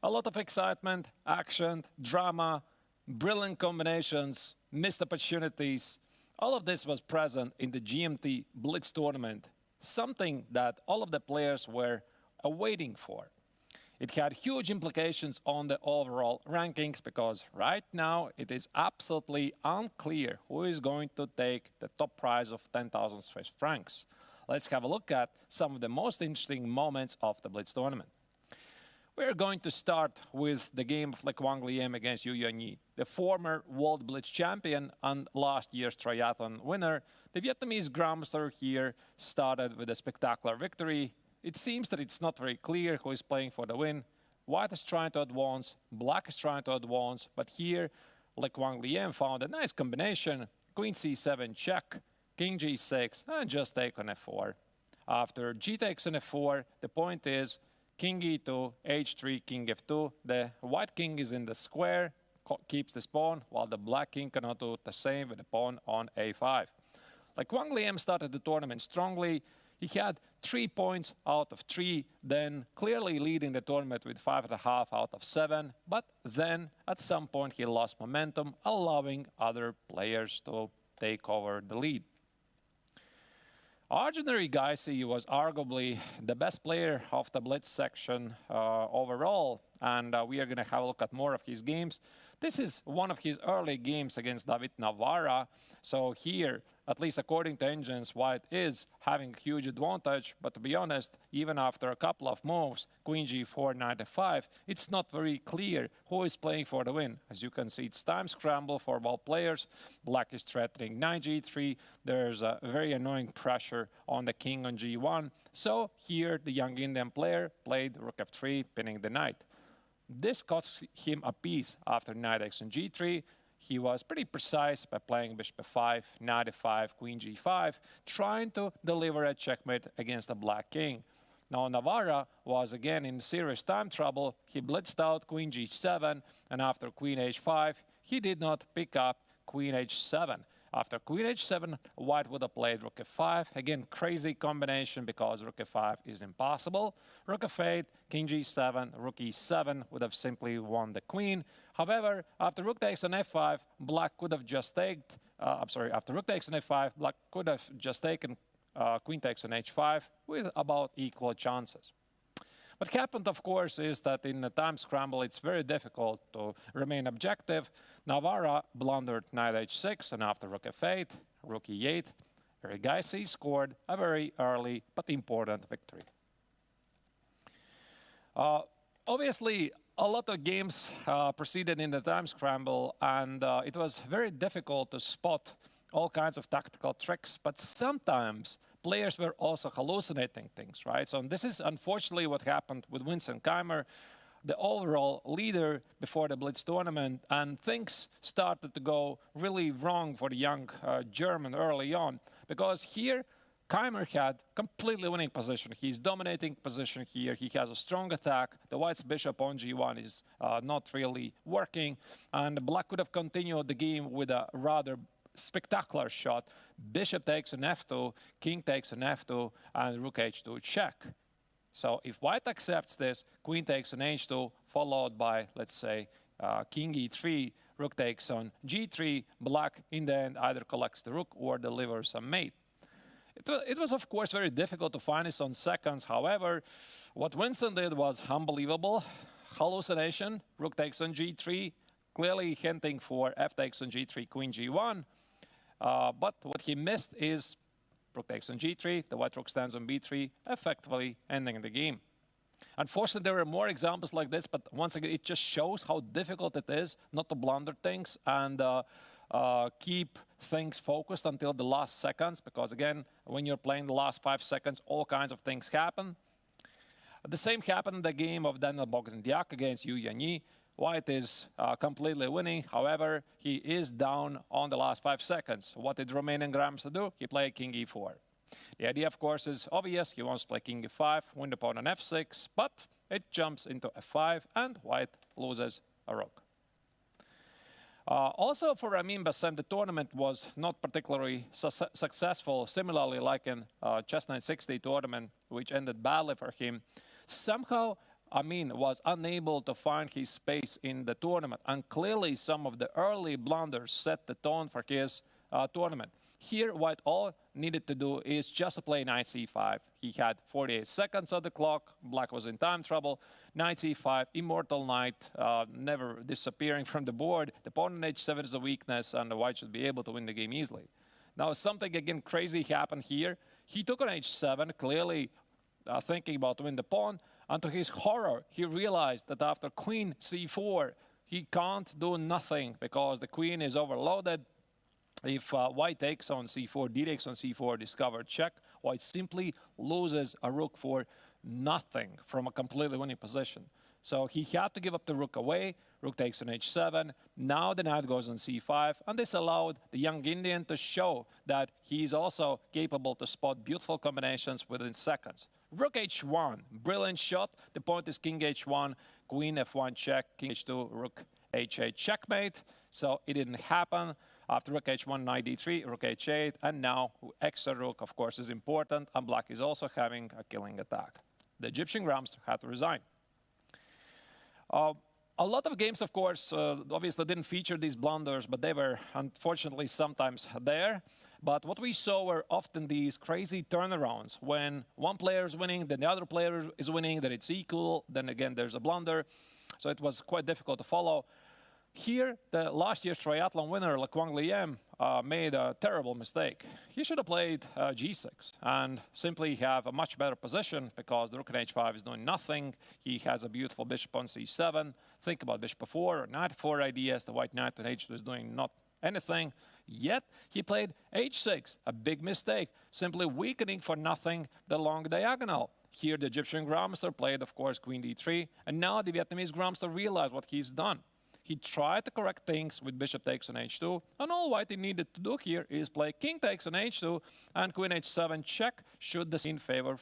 A lot of excitement, action, drama, brilliant combinations, missed opportunities. All of this was present in the GMT Blitz tournament, something that all of the players were awaiting for. It had huge implications on the overall rankings because right now it is absolutely unclear who is going to take the top prize of 10,000 Swiss francs. Let's have a look at some of the most interesting moments of the Blitz tournament. We're going to start with the game of Le Quang Liem against Yu Yanyi, the former World Blitz champion and last year's triathlon winner. The Vietnamese Grandmaster here started with a spectacular victory. It seems that it's not very clear who is playing for the win. White is trying to advance, Black is trying to advance, but here Le Quang Liem found a nice combination. Queen c7 check, King g6, and just take on f4. After g takes on f4, the point is King e2, h3, king f2. The white king is in the square, keeps this pawn, while the black king cannot do the same with the pawn on a5. Le Quang Liem started the tournament strongly. He had 3 points out of 3, then clearly leading the tournament with 5.5 out of 7. But then at some point he lost momentum, allowing other players to take over the lead. Arjunari Gaisi was arguably the best player of the Blitz section overall, and we are going to have a look at more of his games. This is one of his early games against David Navarra, so here, at least according to engines, White is having a huge advantage, but to be honest, even after a couple of moves, Queen g4, knight f5, it's not very clear who is playing for the win. As you can see, it's time scramble for both players. Black is threatening knight g3, there's a very annoying pressure on the king on g1, so here the young Indian player played rook f3, pinning the knight. This cost him a piece after knight x on g3. He was pretty precise by playing bishop f5, knight f5, queen g5, trying to deliver a checkmate against a black king. Now Navarra was again in serious time trouble. He blitzed out queen g7, and after queen h5, he did not pick up queen h7. After queen h7, White would have played rook f5. Again, crazy combination because rook f5 is impossible. Rook f8, king g7, rook e7 would have simply won the queen. However, after rook takes on f5, Black could have just taken, after rook takes on f5, Black could have just taken queen takes on h5 with about equal chances. What happened, of course, is that in the time scramble, it's very difficult to remain objective. Navarra blundered knight h6, and after rook f8, rook e8, Gaisi scored a very early but important victory. Obviously, a lot of games proceeded in the time scramble, and it was very difficult to spot all kinds of tactical tricks, but sometimes players were also hallucinating things, right? So this is unfortunately what happened with Vincent Keimer, the overall leader before the Blitz tournament, and things started to go really wrong for the young German early on, because here Keimer had completely winning position. He's dominating position here. He has a strong attack. The White's bishop on g1 is not really working, and Black could have continued the game with a rather spectacular shot. Bishop takes an f2, king takes an f2, and rook h2 check. So if White accepts this, queen takes on h2, followed by, let's say, king e3, rook takes on g3, Black in the end either collects the rook or delivers a mate. It was, of course, very difficult to find this on seconds. However, what Vincent did was unbelievable. Hallucination, rook takes on g3, clearly hinting for f takes on g3, queen g1. But what he missed is rook takes on g3, the white rook stands on b3, effectively ending the game. Unfortunately, there are more examples like this, but once again, it just shows how difficult it is not to blunder things and keep things focused until the last seconds, because again, when you're playing the last 5 seconds, all kinds of things happen. The same happened in the game of Daniel Bogdandiak against Yu Yanyi. White is completely winning. However, he is down on the last 5 seconds. What did Romanian Grandmaster do? He played king e4. The idea, of course, is obvious. He wants to play king e5, win the pawn on f6, but it jumps into f5, and white loses a rook. Also, for Ramin Bassem, the tournament was not particularly successful, similarly like in Chess 960 tournament, which ended badly for him. Somehow, Amin was unable to find his space in the tournament, and clearly some of the early blunders set the tone for his tournament. Here, white all needed to do is just to play knight c5. He had 48 seconds on the clock. Black was in time trouble. Knight c5, immortal knight, never disappearing from the board. The pawn on h7 is a weakness, and the white should be able to win the game easily. Now, something again crazy happened here. He took on h7, clearly thinking about to win the pawn. And to his horror, he realized that after queen c4, he can't do nothing because the queen is overloaded. If white takes on c4, d takes on c4, discovered check, white simply loses a rook for nothing from a completely winning position. So he had to give up the rook away. Rook takes on h7. Now the knight goes on c5. And this allowed the young Indian to show that he's also capable to spot beautiful combinations within seconds. Rook h1, brilliant shot. The point is king h1, queen f1 check, king h2, rook h8 checkmate. So it didn't happen. After rook h1, knight d3, rook h8, and now extra rook, of course, is important, and black is also having a killing attack. The Egyptian grandmaster had to resign. A lot of games, of course, obviously didn't feature these blunders, but they were unfortunately sometimes there. But what we saw were often these crazy turnarounds when one player is winning, then the other player is winning, then it's equal, then again there's a blunder. So it was quite difficult to follow. Here, the last year's triathlon winner, Kwang Liem, made a terrible mistake. He should have played g6 and simply have a much better position because the rook on h5 is doing nothing. He has a beautiful bishop on c7. Think about bishop 4 or knight 4 ideas. The white knight on h2 is doing not anything. Yet, he played h6, a big mistake, simply weakening for nothing the long diagonal. Here, the Egyptian grandmaster played, of course, queen d3, and now the Vietnamese grandmaster realized what he's done. He tried to correct things with bishop takes on h2, and all white needed to do here is play king takes on h2 and queen h7 check should the scene favor